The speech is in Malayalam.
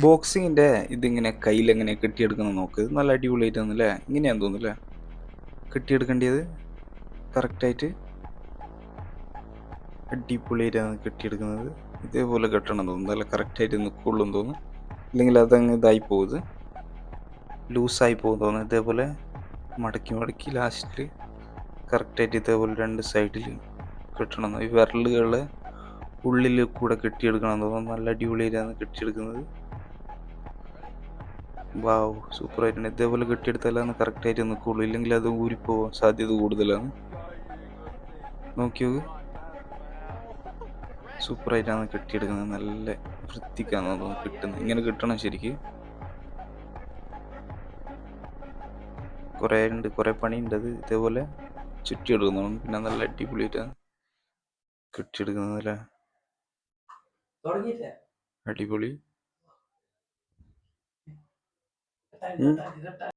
ബോക്സിങ്ങിന്റെ ഇതിങ്ങനെ കയ്യിലെങ്ങനെ കെട്ടിയെടുക്കണം നോക്ക്. ഇത് നല്ല അടിപൊളിയായിട്ടാണല്ലേ. ഇങ്ങനെയാന്ന് തോന്നുന്നല്ലേ കെട്ടിയെടുക്കേണ്ടത്. കറക്റ്റായിട്ട് അടിപൊളിയായിട്ടാണ് കെട്ടിയെടുക്കുന്നത്. ഇതേപോലെ കെട്ടണം തോന്നുന്നു. നല്ല കറക്റ്റായിട്ട് നിൽക്കുള്ളൂ എന്ന് തോന്നുന്നു. ഇല്ലെങ്കിൽ അതങ്ങ് ഇതായി പോകുന്നത്, ലൂസായി പോകും തോന്നുന്നു. ഇതേപോലെ മടക്കി മടക്കി ലാസ്റ്റിൽ കറക്റ്റായിട്ട് ഇതേപോലെ രണ്ട് സൈഡിൽ കെട്ടണം. ഈ വിരലുകളെ ഉള്ളിൽ കൂടെ കെട്ടിയെടുക്കണം തോന്നുന്നു. നല്ല അടിപൊളിയായിട്ടാണ് കെട്ടിയെടുക്കുന്നത്. വാവ്, സൂപ്പറായിട്ടുണ്ട്. ഇതേപോലെ കെട്ടിയെടുത്താലാണ് കറക്റ്റായിട്ട് നിൽക്കുള്ളൂ. ഇല്ലെങ്കിൽ അത് ഊരിപ്പോവാൻ സാധ്യത കൂടുതലാണ്. നോക്കി നോക്ക്, സൂപ്പറായിട്ടാണ് കെട്ടിയെടുക്കുന്നത്. നല്ല വൃത്തിക്കാണ് തോന്നുന്നു കിട്ടുന്നത്. ഇങ്ങനെ കിട്ടണം ശരിക്ക്. കുറേ പണിയുണ്ട്. അത് ഇതേപോലെ ചുറ്റിയെടുക്കുന്നതാണ്. പിന്നെ നല്ല അടിപൊളിയായിട്ടാണ് കെട്ടിയെടുക്കുന്നത്. അല്ലേ, അടിപൊളി.